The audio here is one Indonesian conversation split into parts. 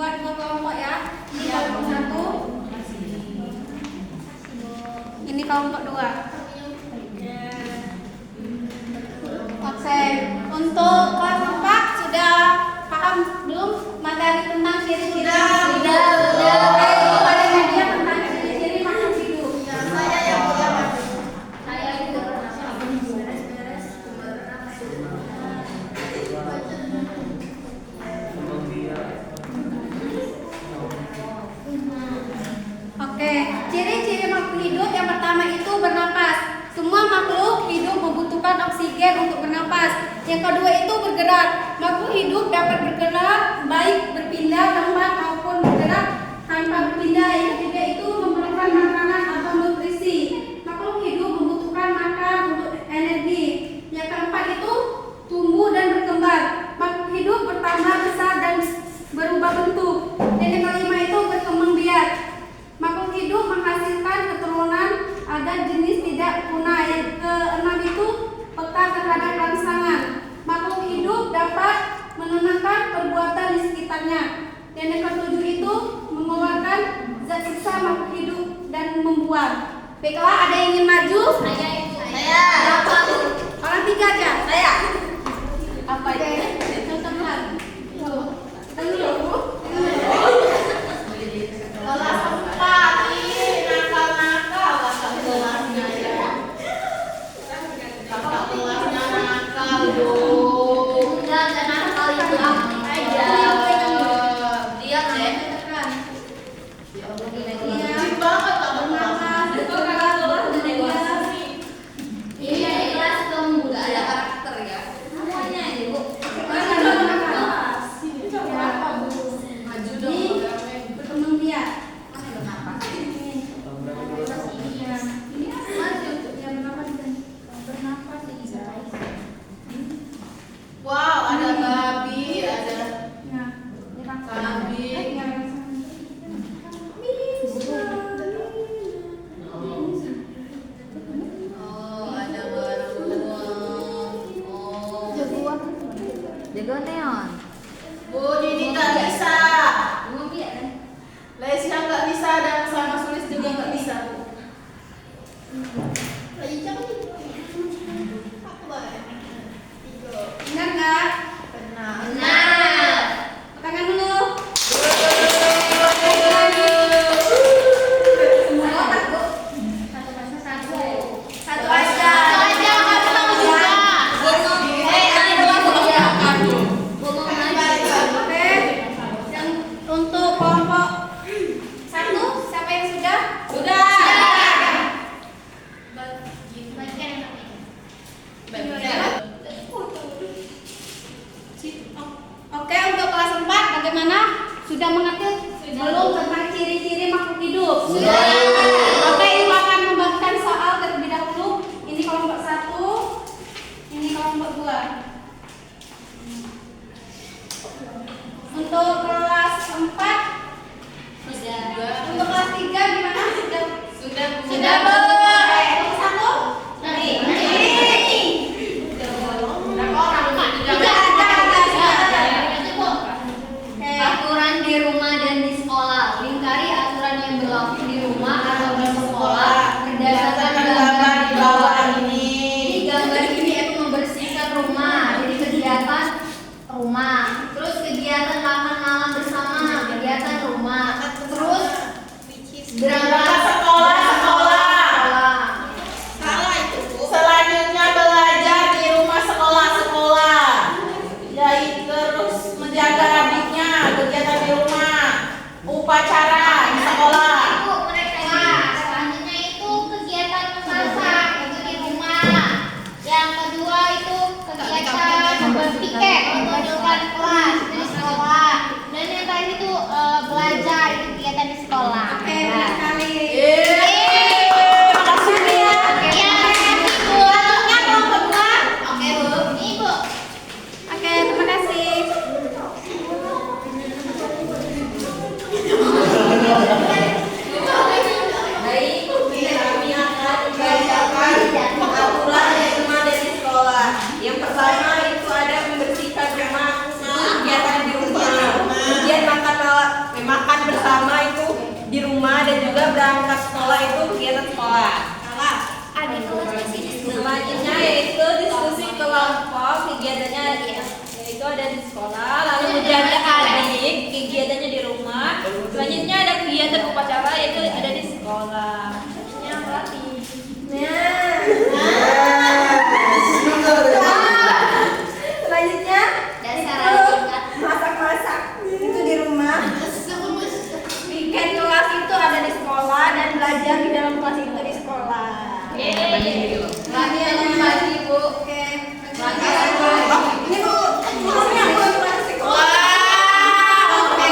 buat dua kelompok ya. Ini kelompok satu. Ini kelompok dua. Oke, untuk kelas 4 sudah paham belum materi tentang ciri-ciri? Sudah. Oke, ada hadiah tentang ciri-ciri makhluk hidup. Saya yang punya. Saya juga beres-beres. Oke, ciri-ciri makhluk hidup yang pertama itu bernapas. Semua makhluk hidup membutuhkan oksigen untuk bernapas. Yang kedua itu bergerak. Makhluk hidup dapat bergerak baik berpindah tempat maupun bergerak tanpa berpindah. Yang ketiga itu memerlukan makanan atau nutrisi. Makhluk hidup membutuhkan makan untuk energi. Yang keempat itu tumbuh dan berkembang. Makhluk hidup bertambah besar dan berubah bentuk. Dan yang kelima itu berkembang biak. Makhluk hidup menghasilkan keturunan agar jenis tidak punah. Yang keenam itu peka terhadap rangsangan. Makhluk hidup dapat menenangkan perbuatan di sekitarnya. Dan yang ketujuh itu mengeluarkan zat sisa makhluk hidup dan membuang. Baiklah, ada yang ingin maju? Saya. Orang tiga aja. Saya. Apa itu? Contohkan. Kelas 4 ini nakal-nakal kakak kelasnya ya. Kakak kelasnya nakal dong. Enggak nakal itu aja. Diam deh. Diam banget kakak kelasnya. Itu kakak kelas dari kelas. Iya, kelas kamu enggak ada karakter ya. Semuanya aja, Bu. Maju dong. Berkembang biak. Wow, ada babi, ada kambing. Oh, ada beruang. Oh, Jagoan neon. Bu Dini nggak bisa. Lesia nggak bisa dan sama Sulis juga nggak bisa. Benar nggak? Benar. Tangan dulu. Semua otak, Bu. Satu aja. Kamu tahu juga. Oke. Yang untuk kelompok satu, siapa yang sudah? Sudah. Oke, untuk kelas 4 bagaimana? Sudah mengerti belum tentang ciri-ciri makhluk hidup? Sudah. Oke, Ibu akan membagikan soal terlebih dahulu. Ini kelompok 1, ini kelompok 2. Untuk kelas 4 sudah. Untuk kelas 3 gimana? Sudah. Sudah, Bu. Kelompok 1? Aturan di rumah dan di sekolah. Lingkari aturan yang berlaku di rumah atau di sekolah berdasarkan gambar di bawah ini. Gambar ini itu membersihkan rumah. Jadi kegiatan rumah. Terus kegiatan makan malam bersama, kegiatan rumah. Terus berangkat Sekolah. Selanjutnya belajar di rumah sekolah. Jadi terus menjaga adiknya, kegiatan di rumah, upacara di sekolah. Selanjutnya itu kegiatan memasak itu di rumah. Yang kedua itu kegiatan berpiket untuk di luar kelas itu di sekolah. Dan yang terakhir itu belajar itu kegiatan di sekolah. Oke, benar sekali. Makasih ya. Ya, Ibu. Waktunya kelompok 2. Oke, Bu. Ibu. Oke, terima kasih. Baik, kami akan membacakan aturan yang ada di sekolah. Yang pertama itu ada membersihkan rumah, itu kegiatan adik-adik kegiatannya di rumah. Selanjutnya ada kegiatan upacara yaitu ada di sekolah. Selanjutnya pelatih. Selanjutnya Dasar itu singkat. masak-masak itu di rumah. Weekend kelas itu ada di sekolah dan belajar di dalam kelas itu di sekolah. Latihan pagi, Bu. Oke. Latihan. Ini Bu, ini aku yang masuk sekolah. Oke.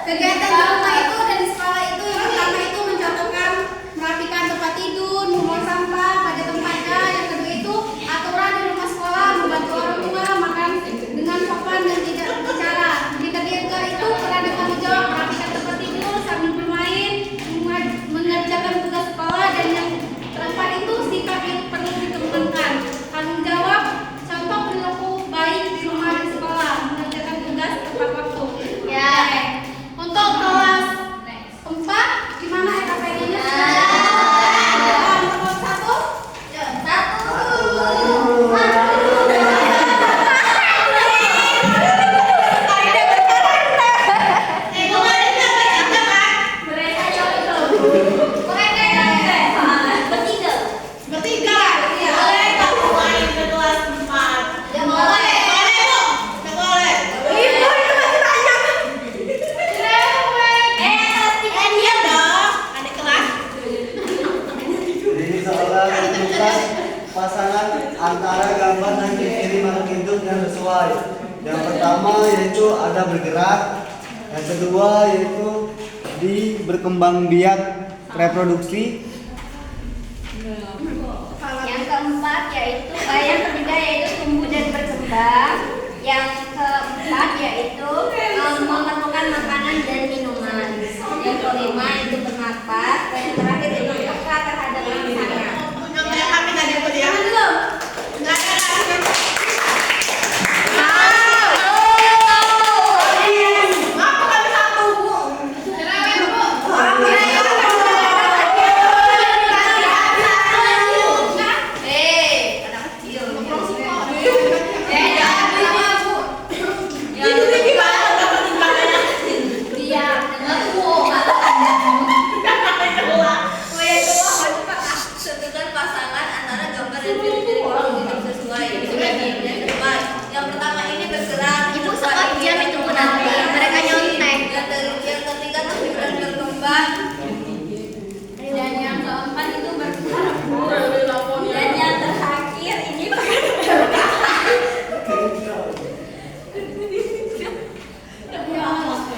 Kegiatan di rumah itu dan di sekolah itu yang pertama itu mencontohkan merapikan tempat tidur, membuang sampah pada tempatnya. Yang kedua itu aturan di rumah sekolah, membantu orang tua makan dengan sopan dan tidak berbicara. Yang ketiga itu peran dan tanggung jawab merapikan tempat tidur sambil bermain, mengerjakan tugas sekolah, dan yang keempat itu sikap yang perlu dikembangkan. Tanggung jawab, contoh perilaku baik di rumah di sekolah, mengerjakan tugas tepat waktu. Ya. Oke. Untuk kelas 4 gimana ya KPI-nya? Nomor 1. Bertiga. Jadi ini seolah menentukan pasangan antara gambar dan ciri makhluk hidup yang sesuai. Yang pertama yaitu ada bergerak, yang kedua yaitu di berkembang biak reproduksi, Yang keempat yaitu yang ketiga yaitu tumbuh dan berkembang. Yang keempat yaitu memerlukan makanan dan minuman. Yang kelima itu bernapas. Dan yang terakhir itu peka terhadap pasangan. Jangan dulu. Tentukan pasangan antara gambar dan ciri-ciri makhluk hidup sesuai. Yang kedua, yang pertama ini bergerak. Ibu sempat jam itu pun nanti mereka nyontek. Yang ketiga tumbuh dan berkembang. Dan yang keempat itu bergerak. Dan yang terakhir ini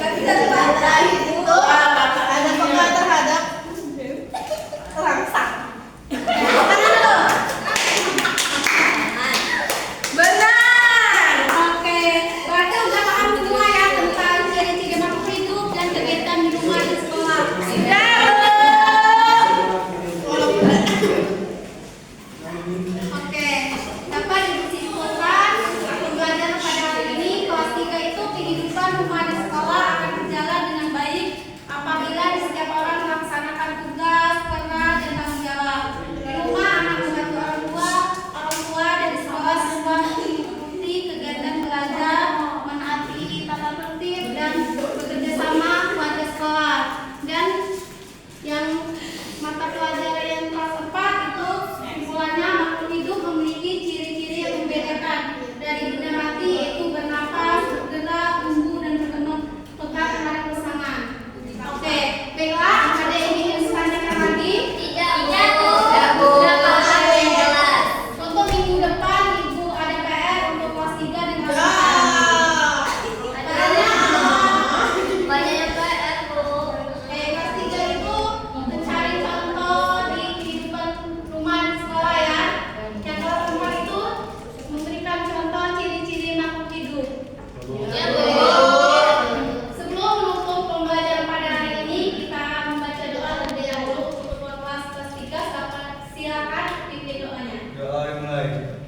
Gak bisa dibaca itu. Ada peka terhadap Terangsang. Benar. Oke. Berarti udah paham semua ya tentang ciri-ciri makhluk hidup dan kegiatan di rumah di sekolah. Oke. Dapat disimpulkan pembelajaran pada hari ini kelas 3 itu kehidupan rumah di sekolah akan berjalan dengan baik apabila setiap orang melaksanakan tugas, peran, dan tanggung jawab. Di rumah anak membantu orang tua dan di sekolah semua mengikuti kegiatan belajar, menaati tata tertib dan bekerja sama keluarga sekolah. Dan yang mata pelajaran yang kelas 4 itu kesimpulannya makhluk hidup memiliki ciri-ciri yang membedakan dari benda mati yaitu bernapas, bergerak, tumbuh dan berkembang peka terhadap pasangan. Oke, baiklah, ada yang ingin ditanyakan lagi? Tidak, Bu. Ada yang jelas. Untuk minggu depan Ibu ada PR untuk kelas 3 dan kelas 4. Banyak PR, Bu. Kelas 3 itu mencari contoh di kehidupan rumah di sekolah ya. Yang kelas 4 itu memberikan contoh ciri-ciri makhluk hidup. Ya, Bu. Sebelum menutup pembelajaran pada hari ini, kita membaca doa terlebih dahulu untuk kelas 3. Silakan pimpin doanya. doa dimulai.